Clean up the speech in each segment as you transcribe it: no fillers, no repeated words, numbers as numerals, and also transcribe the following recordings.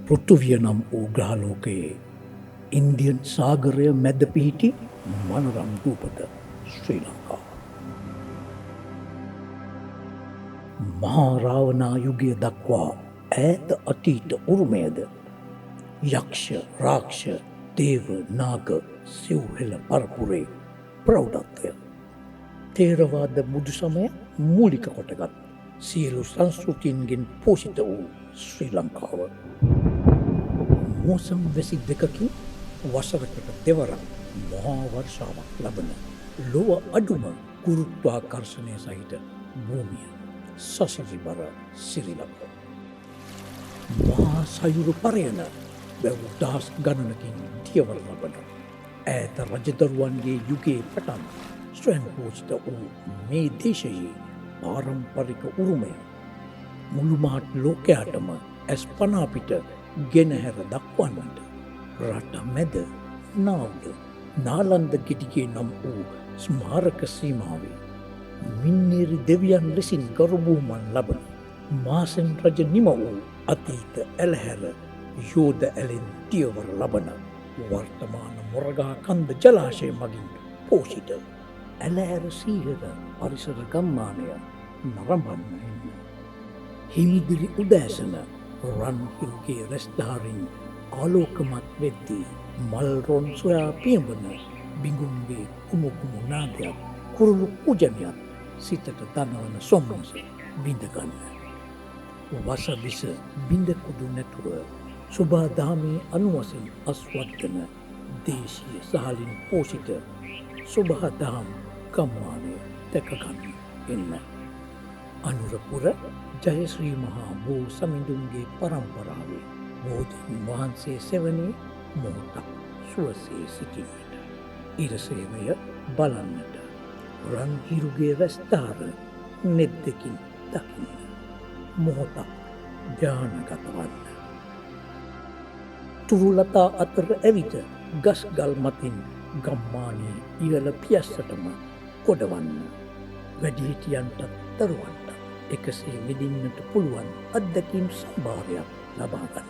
පෘථුවිය නම් වූ ග්‍රහලෝකයේ ඉන්දියන් සාගරය මැද පිහිටි මනරම් රූපද ශ්‍රී ලංකාව. මහාරාවනා යුගය දක්වා ඈත අතීත උරුමයද යක්ෂ රාක්ෂ දේව නාග සිව්හෙළ පරපුරේ ප්‍රෞಢත්වය. තේරවාද බුදු සමය මූලික කොටගත් සියලු සංස්කෘතියන්ගෙන් පෝෂිත වූ ශ්‍රී ලංකාව. මෝසම් වැසි දෙකකින් වසරකට දෙවරක් මහා වර්ෂාවක් ලබන ලොව අඩුම ගුරුත්වාකර්ෂණය සහිත භූමිය සසරිබර සිරිලක. මහා සයුරු පරයන බැව් දහස් ගණනකින් දියවර ලබන ඈත රජදරුවන්ගේ යුගයේ පටන් ස්වයංපෝෂිත වූ මේ දේශයේ පාරම්පරික උරුමය මුළු මහත් ලෝකයාටම ඇස් පනාපිට ගෙනහැර දක්වන්නට රට මැද නාව්ද නාලන්ද ගෙඩිගේ නම් වූ ස්මාරක සීමාවේ මින්නේරි දෙවියන් ලෙසින් ගරුබූමන් ලබන මාසෙන් රජ නිම වූ අතීත ඇලහැර යෝධ ඇලෙන් තියවර ලබන වර්තමාන මොරගා කන්ද ජලාශය මගින් පෝෂිත ඇලහැර සීහද පරිසර ගම්මානය නරඹන්න එන්න. හිමිදිරි උදෑසන රන්හිල්ගේ රැස්ධාරින් ආලෝකමත් වෙද්දී මල්රොන් සොයා පියඹන බිඟුම්ගේ කුමුකුමු නාදයක් කුරුළු පූජනයක් සිතට දනවන සොම්නස බිඳගන්න. වසවිස බිඳකුඩු නැතුව සුභාදාමේ අනුවසින් අස්වත්වන දේශීය සහලින් පෝෂිත සුභාදාම් ගම්මානය දැකගන්න එන්න. අනුරපුර ජයශ්‍රී මහා බෝ සමිඳුන්ගේ පරම්පරාවේ බෝධීන් වහන්සේ සෙවනේ මොහොතක් සුවසේ සිටින්නට. ඉරසේවය බලන්නට රන්හිරුගේ වැස්ථාර නෙත් දෙකින් දකින්න. මොහොතක් ධ්‍යානගතවන්න. තුරුලතා අතර ඇවිත ගස් ගල් මතින් ගම්මානයේ ඉහළ පියස්සටම කොඩවන්න. වැඩිහිටියන්ට දරුවන්ට එකසේ විදින්නට පුළුවන් අත්දැකීම් සම්භාරයක් ලබාගන්න.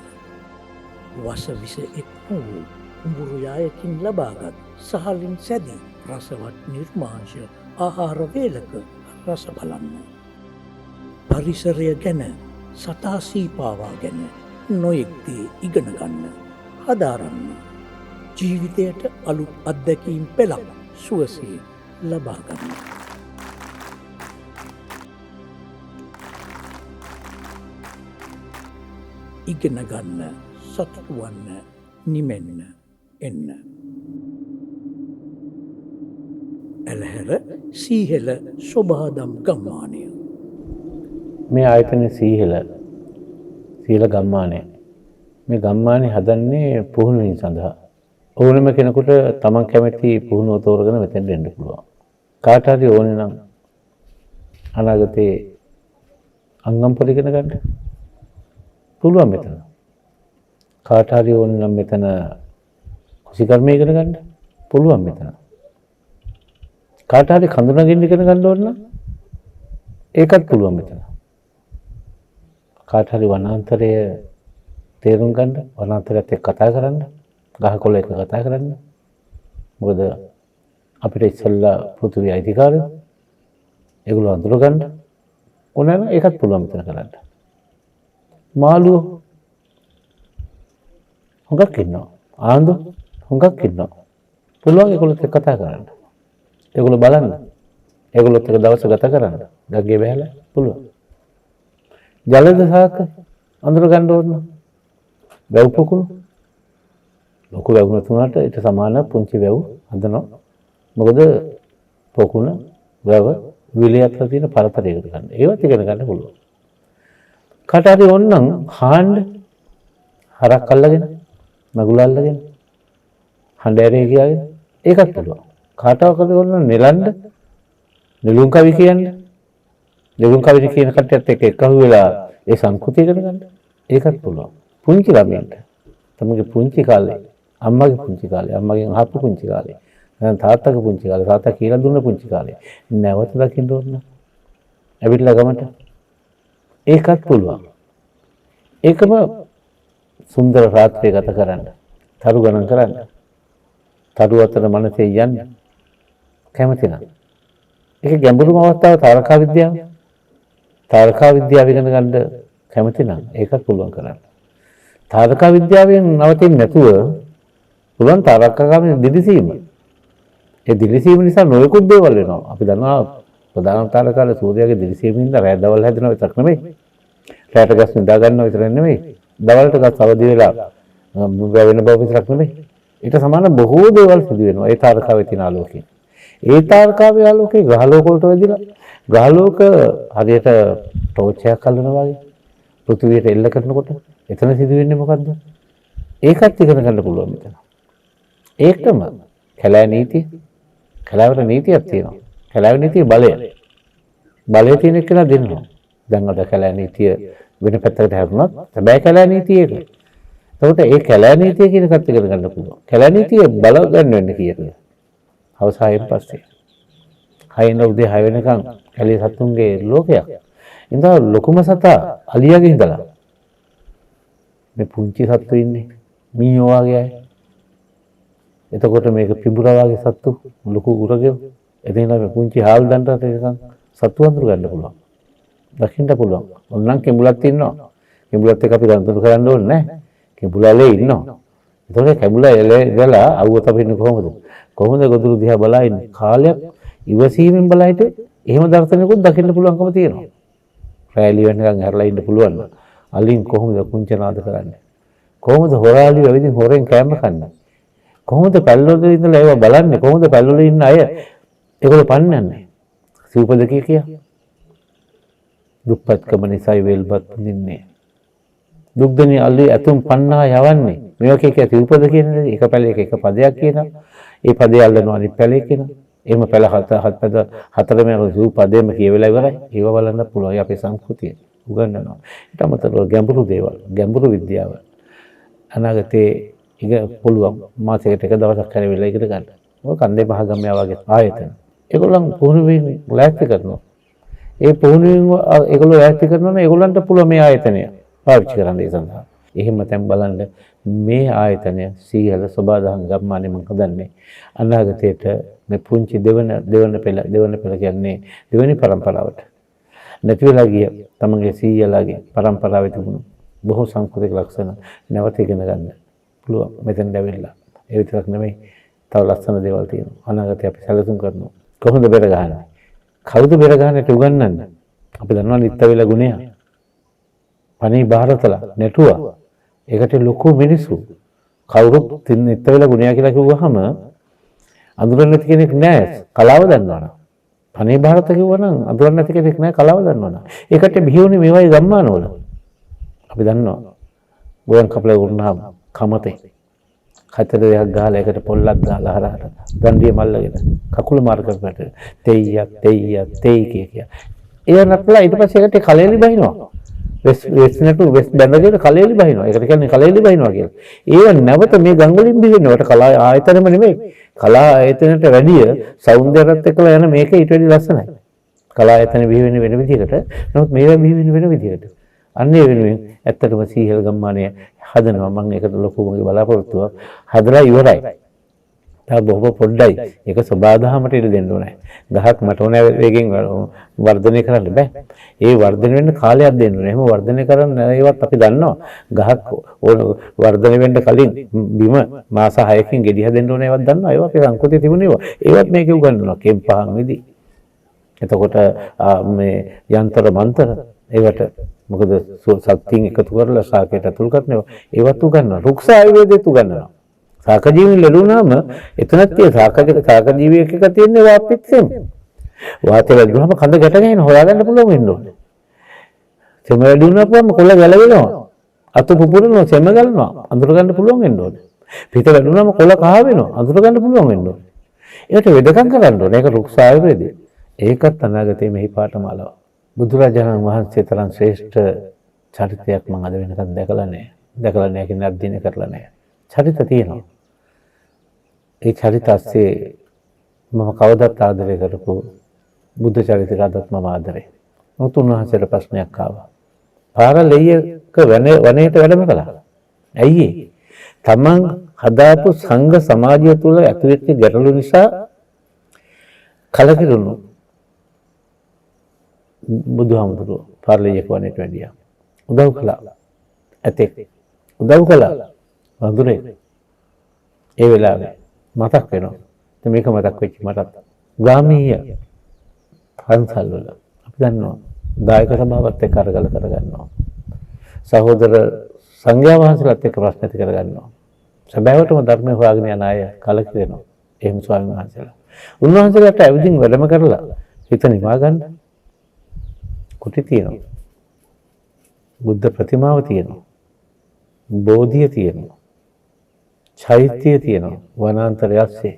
වසවිස එක් වූ කුඹුරුයායකින් ලබාගත් සහලින් සැදී රසවත් නිර්මාංශ ආහාර වේලක රස බලන්න. පරිසරය ගැන සතා සීපාවා ගැන නොයෙක්දේ ඉගෙන ගන්න හදාරන්න. ජීවිතයට අලුත් අත්දැකීම් පෙළක් සුවසේ ලබාගන්න. ඉගෙන ගන්න සතුටු වන්න නිමෙන්න එන්න. ඇලහැර සීහෙළ සොබාදම් ගම්මානය. මේ ආයතන සීහෙළ ගම්මානය. මේ ගම්මානය හදන්නේ පුහුණුවීම සඳහා. ඕනම කෙනෙකුට තමන් කැමති පුහුණුව තෝරගෙන මෙතෙන්ට එන්න පුළුවන්. කාට හරි ඕනේ නම් අනාගතේ අංගම්පොර ඉගෙන ගන්න පුළුවන් මෙතන. කාට හරි ඕනේ නම් මෙතන කුසිකර්ම ඉගෙන ගන්න පුළුවන් මෙතන. කාට හරි කඳුනගින්න ඉගෙන ගන්න ඕන නම් ඒකත් පුළුවන් මෙතන. කාට හරි වනාන්තරය තේරුම් ගන්න, වනාන්තරයත් එක්ක කතා කරන්න, ගහකොළ එක්ක කතා කරන්න. මොකද අපිට ඉස්සෙල්ලා පෘථිවි අයිතිකාරයෝ ඒගොල්ලෝ අඳුර ගන්න ඕන නම් ඒකත් පුළුවන් මෙතන කරන්න. මාළුව හුඟක් ඉන්නවා. ආන්දු හුඟක් ඉන්නවා. පුළුවන් ඒගොල්ලොත් එක්ක කතා කරන්න. ඒගොල්ලෝ බලන්න. ඒගොල්ලොත් එක්ක දවස ගත කරන්න. ගග්ගේ බහැලා පුළුවන්. ජලද සාක අඳුර ගන්න ඕන. වැව් පොකුණු. ලොකු වැව් නැතුණාට ඊට සමාන පුංචි වැව් හදනවා. මොකද පොකුණ වැව විලයත්ලා තියෙන පරතරයකට ගන්න. ඒවත් ඉගෙන ගන්න පුළුවන්. කාට හරි ඕනනම් හාන්න හරක් අල්ලගෙන මගුල අල්ලගෙන හඬෑරේ කියාගෙන ඒකත් පුළුවන්. කාටවත් කරන නෙලන්න නෙළුම් කවි කියන්නේ. නෙළුම් කවි කියන කට්ටියත් එක්ක එකහුව වෙලා ඒ සංස්කෘතිය ඉගෙන ගන්න. ඒකත් පුළුවන්. පුංචි ළමයින්ට තමගේ පුංචි කාලේ අම්මගේ පුංචි කාලේ අම්මගෙන් අහපු පුංචි කාලේ නැත්නම් තාත්තගේ පුංචි කාලේ තාත්තා කියලා දුන්න පුංචි කාලේ නැවත දකින්න ඕන. ඇවිල්ලා ගමට ඒකත් පුළුවන්. ඒකම සුන්දර රාත්‍රිය ගත කරන්න. තරු ගණන් කරන්න. තරු අතර මනසේ යන්න. කැමති නම්. ඒක ගැඹුරුම අවස්ථාව තාරකා විද්‍යාව. තාරකා විද්‍යාව ඉගෙන ගන්න කැමති නම් ඒකත් පුළුවන් කරන්න. තාරකා විද්‍යාවෙන් නවතින්නේ නැතුව පුළුවන් තාරකාගාමී දිලිසීම. ඒ දිලිසීම නිසා නොයෙකුත් දේවල් වෙනවා. අපි දන්නවා ප්‍රධාන තාරකාවේ සූර්යයාගේ දිලිසීමෙන් රැය දවල් හැදෙනවා විතරක් නෙමෙයි. රැයට ගස් නිදා ගන්නවා විතරක් නෙමෙයි. දවල්ට ගස් අවදි වෙලා වෙන බව විතරක් නෙමෙයි. ඊට සමාන බොහෝ දේවල් සිදු වෙනවා. ඒ තාරකාවේ තියෙන ආලෝකයෙන්. ඒ තාරකාවේ ආලෝකේ ග්‍රහලෝක වලට වැදිලා ග්‍රහලෝක හරියට ටෝච් එකක් අල්ලනවා වගේ පෘථිවියට එල්ල කරනකොට එතන සිදු වෙන්නේ මොකද්ද? ඒකත් ඉගෙන ගන්න පුළුවන් මෙතන. ඒකම කැලෑ නීතිය. කැලෑවට නීතියක් තියෙනවා. කැලෑවේ නීතිය බලය. බලය තියෙන එක කියලා දෙන්නවා. දැන් අද කැලෑ නීතිය වෙන පැත්තකට හැරුණත් හැබැයි කැලෑ නීතිය ඒක. එතකොට ඒ කැලෑ නීතිය කියන එකත් ඉගෙන ගන්න පුළුවන්. කැලෑ නීතිය බල ගන්න වෙන්නේ කීයද? අවසානයෙන් පස්සේ. 6 උදේ 6 වෙනකන් කැලේ සතුන්ගේ ලෝකයක්. ඉතින් ලොකුම සතා අලියාගේ ඉඳලා මේ පුංචි සත්තු ඉන්නේ මීයෝ වගේ අය. එතකොට මේක පිඹුරා වගේ සත්තු ලොකු උරගේ. එතන මේ පුංචි හාල් දන්ටට නිකන් සත්තු අඳුර ගන්න පුළුවන්. දකින්න පුළුවන්. ඔන්නම් කෙඹුලක් ඉන්නවා. කෙඹුලත් එක්ක අපි ගනුදෙනු කරන්න ඕනේ නැහැ. කෙඹුලලේ ඉන්නවා. එතකොට කෙඹුලා එලලා අවුව තබින්නේ කොහොමද? කොහොමද ගොදුරු දිහා බලා ඉන්නේ? කාලයක් ඉවසීමෙන් බලා හිටියේ එහෙම දර්ශනයකුත් දකින්න පුළුවන්කම තියෙනවා. රැලි වෙනකන් හැරලා ඉන්න පුළුවන්. අලින් කොහොමද කුංචනාද කරන්නේ? කොහොමද හොරාලි වෙවිදින් හොරෙන් කෑම කන්නේ? කොහොමද පැල්වල ඉඳලා ඒව බලන්නේ? කොහොමද පැල්වල ඉන්න අය ඒගොල්ලෝ පන්නන්නේ? සිව්පදකී කිය. දුප්පත්කම නිසායි වෙල්පත් නින්නේ. දුක්දෙනි අලි ඇතුම් පන්නා යවන්නේ. මේක එක සිව්පද කියන්නේ එක පැලයක එක පදයක් කියනවා. ඒ පදේ අල්ලනවා අනිත් පැලේ කියනවා. එහෙම පැල හතරම සිව් පදේම කියවෙලා ඉවරයි. ඒව බලන්න පුළුවන් අපේ සංස්කෘතිය. උගන්වනවා. ඊට අමතරව ගැඹුරු දේවල්, ගැඹුරු විද්‍යාව අනාගතේ ඉග පුළුවන් මාසයකට එක දවසක් හරි වෙලා ඉගෙන ගන්න. ඔය කන්දේමහගමයා වගේ ආයතන. ඒගොල්ලන් පුහුණුවෙන් ලෑස්ති කරනවා. ඒ පුහුණුවෙන් ඒගොල්ලෝ ලෑස්ති කරනවා නම් ඒගොල්ලන්ට පුළුවන් මේ ආයතනය පාවිච්චි කරන්න ඒ සඳහා. එහෙම තැන් බලන්න මේ ආයතනය සීහල සබාදහන් ගම්මානේ මම හදන්නේ. අනාගතයට මේ පුංචි දෙවන පෙළ කියන්නේ දෙවෙනි પરම්පරාවට. නැති වෙලා ගිය තමගේ සීයලාගේ પરම්පරාවේ තිබුණු බොහෝ සංස්කෘතික ලක්ෂණ නැවත ඉගෙන ගන්න පුළුවන් මෙතෙන් දැවිලා. ඒ විතරක් නෙමෙයි තව ලස්සන දේවල් තියෙනවා. අනාගතේ අපි සැලසුම් කරනවා. කොහොමද බෙර ගහන්නේ? කවුද බෙර ගහන්නේ උගන්වන්නේ? අපි දන්නවා නිත්‍යවිල ගුණය. පණි බාරතලා නැටුවා. ඒකට ලොකු මිනිස්සු කවුරුත් නිත්‍යවිල ගුණය කියලා කිව්වහම අඳුරන්නේ නැති කෙනෙක් නෑ කලාව දන්නවනම්. පණි බාරත කිව්වනම් අඳුරන්නේ නැති කෙනෙක් නෑ කලාව දන්නවනම්. ඒකට බිහිවුනේ මේ වගේ ගම්මානවල. අපි දන්නවා ගෝයන් කපලා වුණාම කමතේ කතර දෙයක් ගහලා ඒකට පොල්ලක් ගහලා හරහට දණ්ඩිය මල්ලගෙන කකුල මාර කරපට තෙයි කිය. ඒ නටලා ඊට පස්සේ ඒකට කලෙලි බහිනවා. වෙස් බැඳගෙන කලෙලි බහිනවා. ඒකට කියන්නේ කලෙලි බහිනවා කියලා. ඒව නැවත මේ ගම් වලින් බිහිවෙන්නේ. වට කලා ආයතනෙම නෙමෙයි. කලා ආයතනයට වැඩිය సౌందර්යයත් එක්කලා යන මේක ඊට වැඩි ලස්සනයි. කලා ආයතනෙ බිහිවෙන්නේ වෙන විදිහකට. නමුත් මේවා බිහිවෙන්නේ වෙන විදිහකට. අන්න ඒ වෙනුවෙන් ඇත්තටම සීහල ගම්මානය හදනවා. මම ඒකට ලොකු මගේ බලාපොරොත්තුව හදලා ඉවරයි. තා බොහොම පොඩ්ඩයි. ඒක සබාදහමට ඉඩ දෙන්න ඕනේ. ගහක් මට ඕන වේගෙන් වර්ධනය කරන්න බෑ. ඒ වර්ධනය වෙන්න කාලයක් දෙන්න ඕනේ. එහෙම වර්ධනය කරන්න ඒවත් අපි දන්නවා. ගහක් වර්ධනය වෙන්න කලින් බිම මාස 6කින් ගෙඩි හදෙන්න ඕනේ ඒවත් දන්නවා. ඒවා අපේ සංස්කෘතියේ තිබුණේ ඒවා. ඒවත් මේකේ උගන්වනවා. කෙම්පහන් විදි. එතකොට මේ යන්ත්‍ර මන්ත්‍ර ඒවට මොකද ශක්තියින් එකතු කරලා ශාකයට අතුල් කරනවා. ඒවත් උගන්වනවා. රුක්ෂ ආයුර්වේදෙත් උගන්වනවා. ශාක ජීවීන් ලැබුණාම එතනත් tie ශාක ජීවියෙක් එක තියෙන්නේ වාපිත්සෙන්. වාතය ලැබුණාම කඳ ගැට ගහන හොයාගන්න පුළුවන් වෙන්න ඕනේ. සෙම වැඩි වුණාම කොළ ගැලවෙනවා. අත පුපුරනවා සෙම ගලනවා. අඳුර ගන්න පුළුවන් වෙන්න ඕනේ. පිට වැදුනම කොළ කහ වෙනවා. අඳුර ගන්න පුළුවන් වෙන්න ඕනේ. ඒකට වෙදකම් කරන්න ඕනේ. ඒක රුක්ස ආයුර්වේදය. ඒකත් අනාගතයේ මෙහි පාඨමාලාව. බුදුරජාණන් වහන්සේ තරම් ශ්‍රේෂ්ඨ චරිතයක් මම අද වෙනකන් දැකලා නැහැ. දැකලා නැහැ කියන්නේ අධ්‍යයනය කරලා නැහැ. චරිත තියෙනවා. ඒ චරිත ඇස්සේ මම කවදාත් ආදරය කරපු බුද්ධ චරිතයට අදත් මම ආදරේ. නමුත් උන්වහන්සේට ප්‍රශ්නයක් ආවා. පාරලෙයක වනයේට වැඩම කළා. ඇයි ඒ? තමන් හදාපු සංඝ සමාජය තුළ ඇතිවෙච්ච ගැටලු නිසා කලකිරුණු බුදුහාමුදුරුවෝ පාරලෙයක වනයේට වැඩියා. උදව් කළා. ඇතෙක් උදව් කළා. වඳුරේ ඒ වෙලාවේ මතක් වෙනවා. මේක මතක් වෙච්ච මටත් ගාමීය පන්සල් වල අපි දන්නවා දායක සභාවත් එක්ක අරගල කරගන්නවා. සහෝදර සංඝයා වහන්සේලාත් එක්ක ප්‍රශ්න ඇති කරගන්නවා. සැබෑවටම ධර්මය හොයාගෙන යන අය කලකිරෙනවා. එහෙම ස්වාමීන් වහන්සේලා. උන්වහන්සේලාට ඇවිදින් වැඩම කරලා හිත නිවා ගන්න කුටි තියෙනවා. බුද්ධ ප්‍රතිමාව තියෙනවා. බෝධිය තියෙනවා. චෛත්‍යය තියෙනවා. වනාන්තරය ඇස්සේ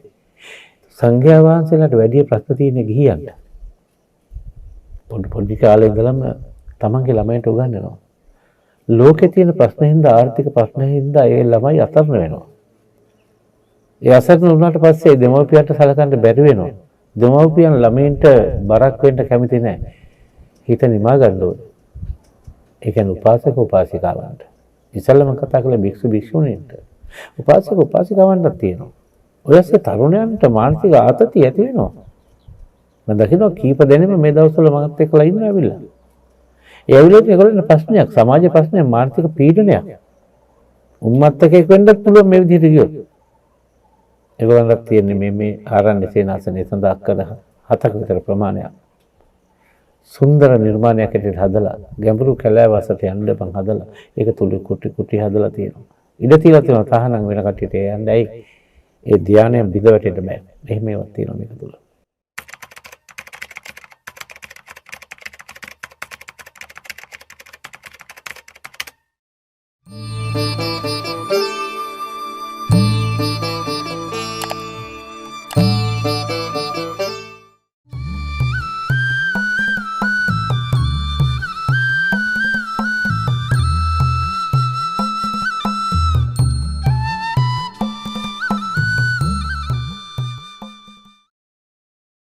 සංඝයා වහන්සේලාට වැඩි ප්‍රශ්න තියෙන ගිහියන්ට පොඩි කාලේ ඉඳලම තමන්ගේ ළමයින්ට උගන්වනවා. ලෝකේ තියෙන ප්‍රශ්න හින්දා ආර්ථික ප්‍රශ්න හින්දා ඒ ළමයි අසරණ වෙනවා. ඒ අසරණ වුණාට පස්සේ දෙමව්පියන්ට සලකන්න බැරි වෙනවා. දෙමව්පියන් ළමයින්ට බරක් වෙන්න කැමති නැහැ. හිත නිමා ගන්න ඕනේ. ඒ කියන්නේ උපාසක උපාසිකාවන්ට. ඉස්සල්ලාම කතා කළේ භික්ෂු භික්ෂුණීන්ට. උපාසක උපාසිකාවන්ට තියෙනවා. ඔයස්සේ තරුණයන්ට මානසික ආතතිය ඇති වෙනවා. මම දකිනවා කීප දෙනෙම මේ දවස්වල මගත් එක්කලා ඉන්න ඇවිල්ලා. ඒ ඇවිල්ලා ඒගොල්ලන්ට ප්‍රශ්නයක්, සමාජ ප්‍රශ්නයක්, මානසික පීඩනයක්. උම්මත්තකෙක් වෙන්නත් පුළුවන් මේ විදිහට ගියොත්. ඒගොල්ලන්ට තියෙන්නේ මේ ආරණ්‍ය සේනාසනයේ සඳහා කර 7ක විතර ප්‍රමාණයක්. සුන්දර නිර්මාණයක් ඇටියට හදලා ගැඹුරු කැලෑවසට යන්න බං හදලා ඒක තුල කුටි හදලා තියෙනවා. ඉඩ තියලා තියෙනවා තහනම් වෙන කට්ටියට යන්න. ඇයි? ඒ ධානය බිඳ වැටෙන්න බෑ. එහෙම ඒවත් තියෙනවා මේක තුල.